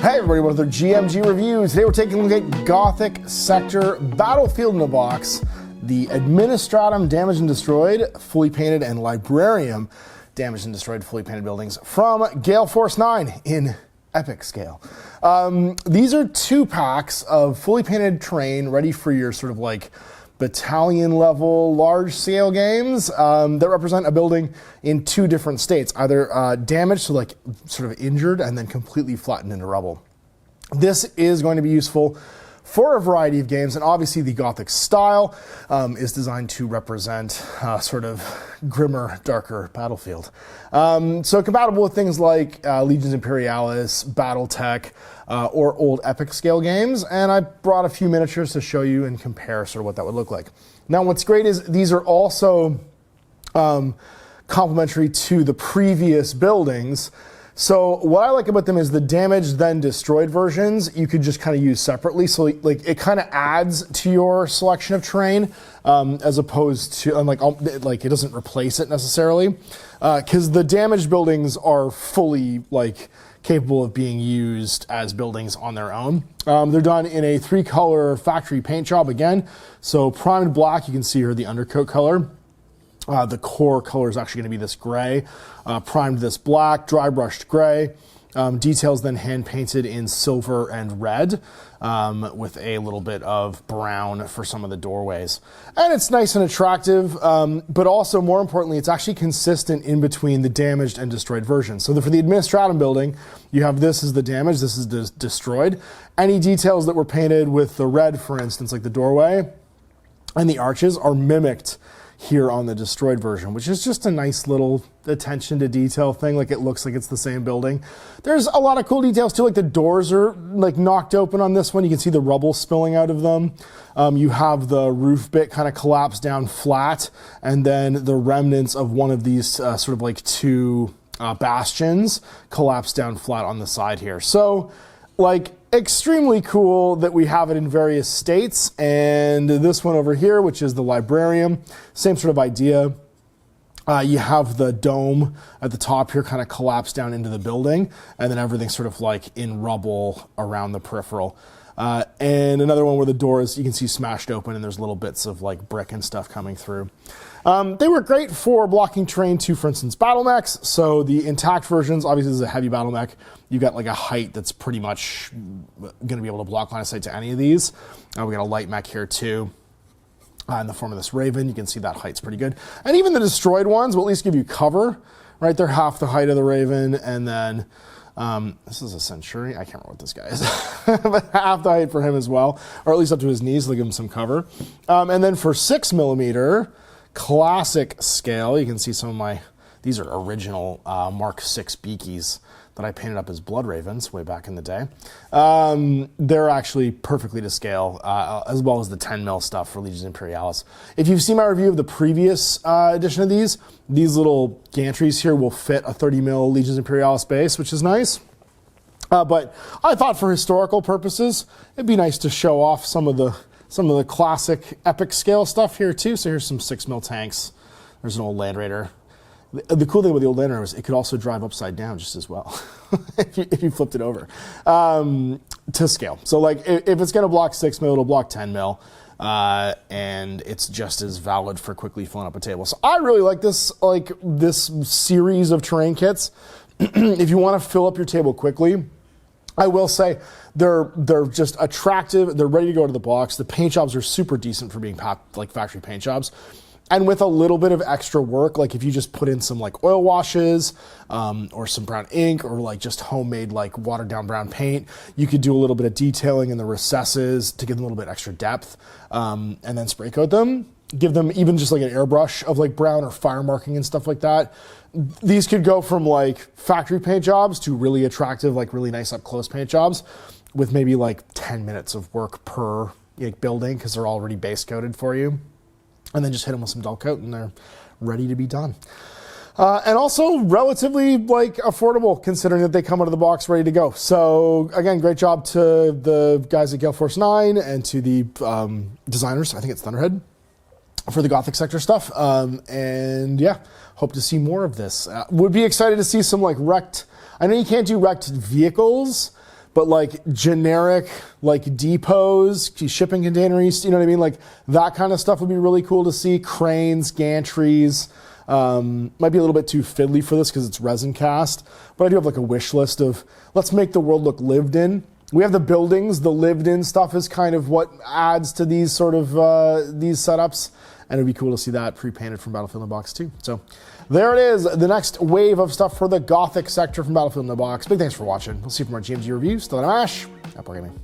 Hey everybody, welcome to the GMG Reviews. Today we're taking a look at Gothic Sector Battlefield in a Box, the Administratum Damaged and Destroyed, Fully Painted, and Librarium Damaged and Destroyed, Fully Painted buildings from Gale Force 9 in epic scale. These are 2 packs of fully painted terrain ready for your sort of like battalion level large scale games that represent a building in 2 different states, either damaged, so like sort of injured, and then completely flattened into rubble. This is going to be useful for a variety of games, and obviously the Gothic style is designed to represent sort of grimmer, darker battlefield. So compatible with things like Legions Imperialis, Battletech, or old epic scale games, and I brought a few miniatures to show you and compare sort of what that would look like. Now what's great is these are also complementary to the previous buildings. So what I like about them is the damaged then destroyed versions you could just kind of use separately. So like it kind of adds to your selection of terrain as opposed to like it doesn't replace it necessarily, because the damaged buildings are fully like capable of being used as buildings on their own. They're done in a 3-color factory paint job again. So primed black, you can see here the undercoat color. The core color is actually going to be this gray, primed this black, dry brushed gray, details then hand painted in silver and red, with a little bit of brown for some of the doorways. And it's nice and attractive, but also more importantly, it's actually consistent in between the damaged and destroyed versions. So for the Administratum building, you have this is the damaged, this is destroyed. Any details that were painted with the red, for instance, like the doorway and the arches, are mimicked here on the destroyed version, which is just a nice little attention to detail thing. Like it looks like it's the same building. There's a lot of cool details too, like the doors are like knocked open on this one. You can see the rubble spilling out of them. You have the roof bit kind of collapsed down flat, and then the remnants of one of these sort of like 2 bastions collapsed down flat on the side here. So like extremely cool that we have it in various states. And this one over here, which is the Librarium, same sort of idea. You have the dome at the top here kind of collapsed down into the building, and then everything's sort of like in rubble around the peripheral. And another one where the doors, you can see smashed open, and there's little bits of like brick and stuff coming through. They were great for blocking terrain to, for instance, battle mechs. So the intact versions, obviously this is a heavy battle mech. You got like a height that's pretty much going to be able to block line of sight to any of these. We got a light mech here too. In the form of this Raven, you can see that height's pretty good. And even the destroyed ones will at least give you cover, right? They're half the height of the Raven, and then this is a Centurion. I can't remember what this guy is, but half the height for him as well, or at least up to his knees, so they give him some cover. And then for 6mm classic scale, you can see some of these are original Mark 6 Beakies that I painted up as Blood Ravens way back in the day. They're actually perfectly to scale, as well as the 10mm stuff for Legions Imperialis. If you've seen my review of the previous edition of these little gantries here will fit a 30mm Legions Imperialis base, which is nice. But I thought for historical purposes, it'd be nice to show off some of the classic epic scale stuff here too. So here's some 6mm tanks. There's an old Land Raider. The cool thing about the old Land Raider was it could also drive upside down just as well if you flipped it over to scale. So like if it's going to block 6mm, it'll block 10mm, and it's just as valid for quickly filling up a table. So I really like this series of terrain kits. If you want to fill up your table quickly, I will say they're just attractive. They're ready to go to the box. The paint jobs are super decent for being like factory paint jobs. And with a little bit of extra work, like if you just put in some like oil washes or some brown ink or like just homemade like watered down brown paint, you could do a little bit of detailing in the recesses to give them a little bit extra depth, and then spray coat them. Give them even just like an airbrush of like brown or fire marking and stuff like that. These could go from like factory paint jobs to really attractive, like really nice up close paint jobs with maybe like 10 minutes of work per building because they're already base coated for you. And then just hit them with some dull coat and they're ready to be done. And also relatively like affordable considering that they come out of the box ready to go. So again, great job to the guys at Gale Force 9 and to the designers, I think it's Thunderhead, for the Gothic sector stuff. And yeah, hope to see more of this. Would be excited to see some like wrecked, I know you can't do wrecked vehicles, but like generic, like depots, shipping containers, you know what I mean? Like that kind of stuff would be really cool to see. Cranes, gantries. Might be a little bit too fiddly for this because it's resin cast, but I do have like a wish list of let's make the world look lived in. We have the buildings, the lived in stuff is kind of what adds to these sort of these setups, and it'd be cool to see that pre-painted from Battlefield in the Box too. So there it is, the next wave of stuff for the Gothic sector from Battlefield in the Box. Big thanks for watching. We'll see you for more GMG reviews. Still at Ash. Happy gaming.